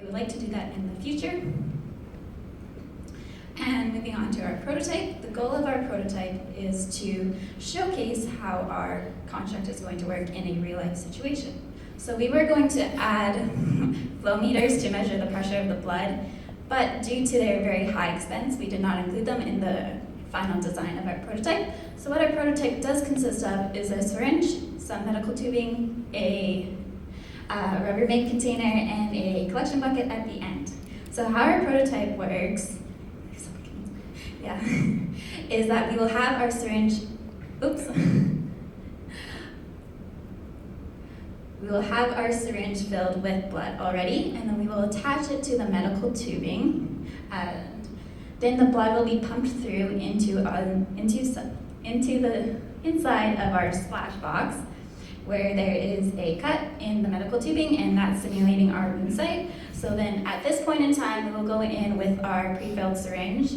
We would like to do that in the future. And moving on to our prototype, the goal of our prototype is to showcase how our construct is going to work in a real-life situation. So we were going to add flow meters to measure the pressure of the blood, but due to their very high expense, we did not include them in the final design of our prototype. So what our prototype does consist of is a syringe, some medical tubing, a Rubbermaid container, and a collection bucket at the end. So how our prototype works is that we will have our syringe, we will have our syringe filled with blood already, and then we will attach it to the medical tubing. Then the blood will be pumped through into the inside of our splash box, where there is a cut in the medical tubing, and that's simulating our wound site. So then at this point in time, we will go in with our pre-filled syringe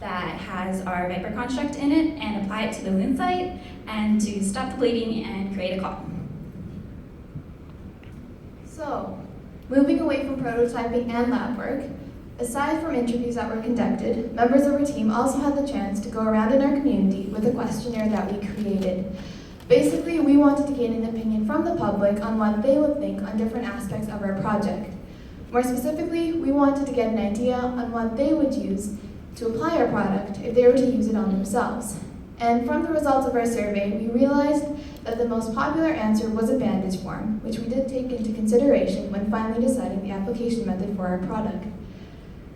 that has our Viper construct in it and apply it to the wound site and to stop the bleeding and create a clot. So, moving away from prototyping and lab work, aside from interviews that were conducted, members of our team also had the chance to go around in our community with a questionnaire that we created. Basically, we wanted to gain an opinion from the public on what they would think on different aspects of our project. More specifically, we wanted to get an idea on what they would use to apply our product if they were to use it on themselves. And from the results of our survey, we realized that the most popular answer was a bandage form, which we did take into consideration when finally deciding the application method for our product.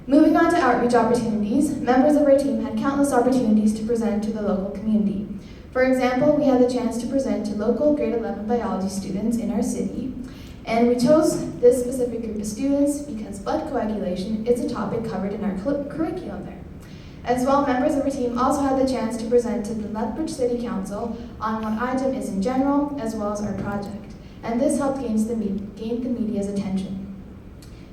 Moving on to outreach opportunities, members of our team had countless opportunities to present to the local community. For example, we had the chance to present to local grade 11 biology students in our city, and we chose this specific group of students because blood coagulation is a topic covered in our curriculum there. As well, members of our team also had the chance to present to the Lethbridge City Council on what iGEM is in general, as well as our project, and this helped gain the media's attention.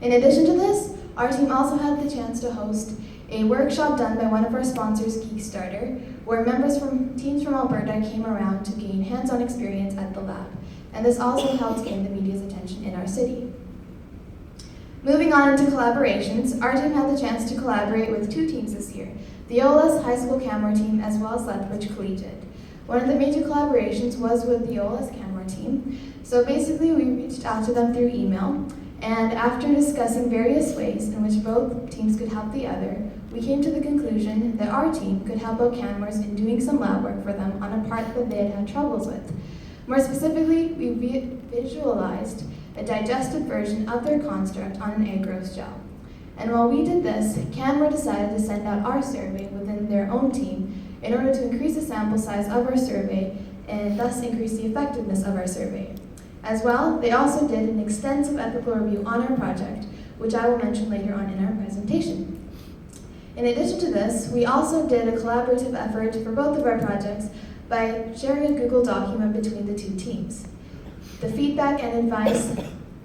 In addition to this, our team also had the chance to host a workshop done by one of our sponsors, Kickstarter, where members from teams from Alberta came around to gain hands-on experience at the lab, and this also helped gain the media's attention in our city. Moving on into collaborations, our team had the chance to collaborate with two teams this year, the OLS High School Camera team as well as Lethbridge Collegiate. One of the major collaborations was with the OLS Camera team. So basically we reached out to them through email, and after discussing various ways in which both teams could help the other, we came to the conclusion that our team could help out cameras in doing some lab work for them on a part that they had had troubles with. More specifically, we visualized a digested version of their construct on an egg roast gel. And while we did this, Canmore decided to send out our survey within their own team in order to increase the sample size of our survey and thus increase the effectiveness of our survey. As well, they also did an extensive ethical review on our project, which I will mention later on in our presentation. In addition to this, we also did a collaborative effort for both of our projects by sharing a Google document between the two teams. The feedback and advice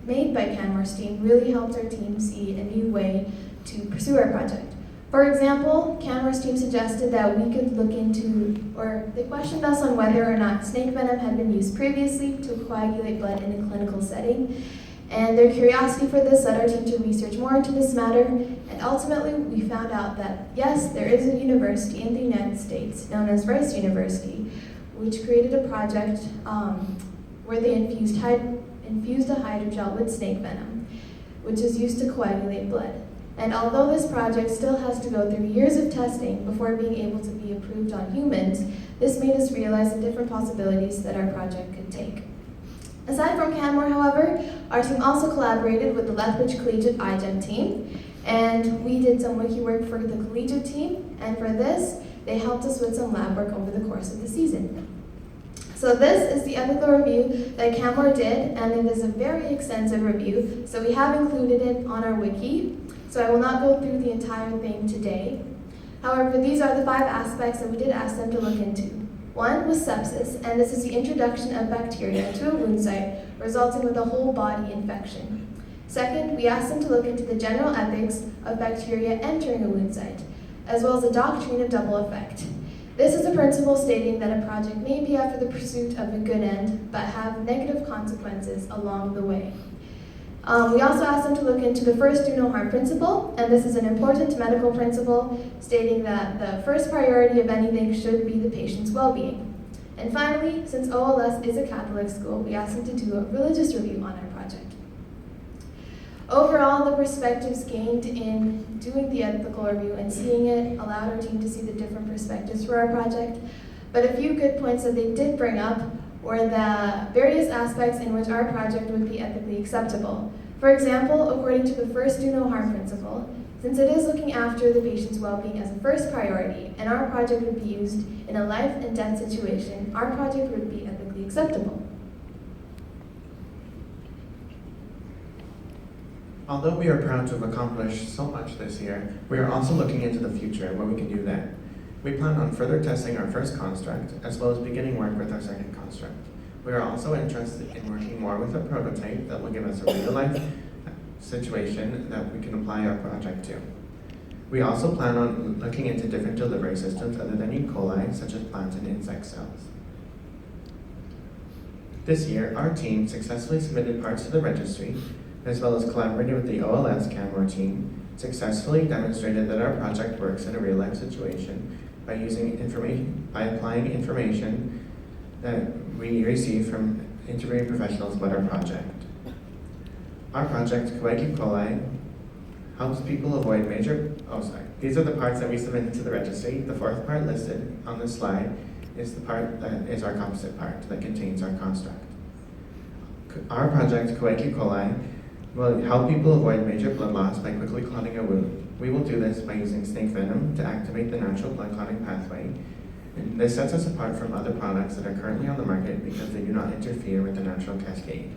made by Canmore's team really helped our team see a new way to pursue our project. For example, Canmore's team suggested that we could look into, or they questioned us on whether or not snake venom had been used previously to coagulate blood in a clinical setting. And their curiosity for this led our team to research more into this matter, and ultimately we found out that yes, there is a university in the United States known as Rice University, which created a project where they infused a hydrogel with snake venom, which is used to coagulate blood. And although this project still has to go through years of testing before being able to be approved on humans, this made us realize the different possibilities that our project could take. Aside from Canmore, however, our team also collaborated with the Lethbridge Collegiate iGEM team, and we did some wiki work for the collegiate team, and for this, they helped us with some lab work over the course of the season. So this is the ethical review that Canmore did, and it is a very extensive review, so we have included it on our wiki, so I will not go through the entire thing today. However, these are the 5 aspects that we did ask them to look into. One was sepsis, and this is the introduction of bacteria to a wound site, resulting with a whole body infection. Second, we asked them to look into the general ethics of bacteria entering a wound site, as well as the doctrine of double effect. This is a principle stating that a project may be after the pursuit of a good end, but have negative consequences along the way. We also asked them to look into the first do no harm principle, and this is an important medical principle stating that the first priority of anything should be the patient's well-being. And finally, since OLS is a Catholic school, we asked them to do a religious review on our project. Overall, the perspectives gained in doing the ethical review and seeing it allowed our team to see the different perspectives for our project. But a few good points that they did bring up were the various aspects in which our project would be ethically acceptable. For example, according to the first do no harm principle, since it is looking after the patient's well-being as a first priority and our project would be used in a life and death situation, our project would be ethically acceptable. Although we are proud to have accomplished so much this year, we are also looking into the future where we can do that. We plan on further testing our first construct, as well as beginning work with our second construct. We are also interested in working more with a prototype that will give us a real-life situation that we can apply our project to. We also plan on looking into different delivery systems other than E. coli, such as plant and insect cells. This year, our team successfully submitted parts to the registry, as well as collaborated with the OLS Canmore team, successfully demonstrated that our project works in a real-life situation by applying information that we receive from interviewing professionals about our project. Our project, E. coli, helps people avoid these are the parts that we submitted to the registry. The fourth part listed on this slide is the part that is our composite part that contains our construct. Our project, E. coli, will help people avoid major blood loss by quickly clotting a wound. We will do this by using snake venom to activate the natural blood clotting pathway. And this sets us apart from other products that are currently on the market because they do not interfere with the natural cascade.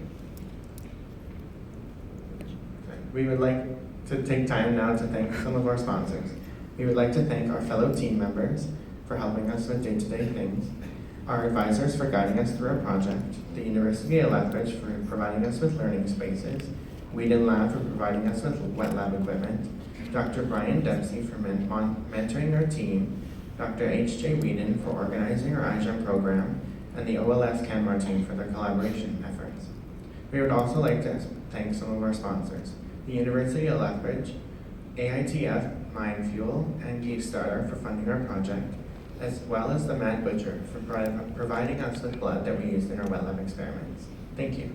We would like to take time now to thank some of our sponsors. We would like to thank our fellow team members for helping us with day-to-day things, our advisors for guiding us through our project, the University of Lethbridge for providing us with learning spaces, Whedon Lab for providing us with wet lab equipment, Dr. Brian Dempsey for mentoring our team, Dr. H.J. Whedon for organizing our iGEM program, and the OLS Canmore team for their collaboration efforts. We would also like to thank some of our sponsors, the University of Lethbridge, AITF, Mind Fuel, and Geef Starter for funding our project, as well as the Mad Butcher for providing us with blood that we used in our wet lab experiments. Thank you.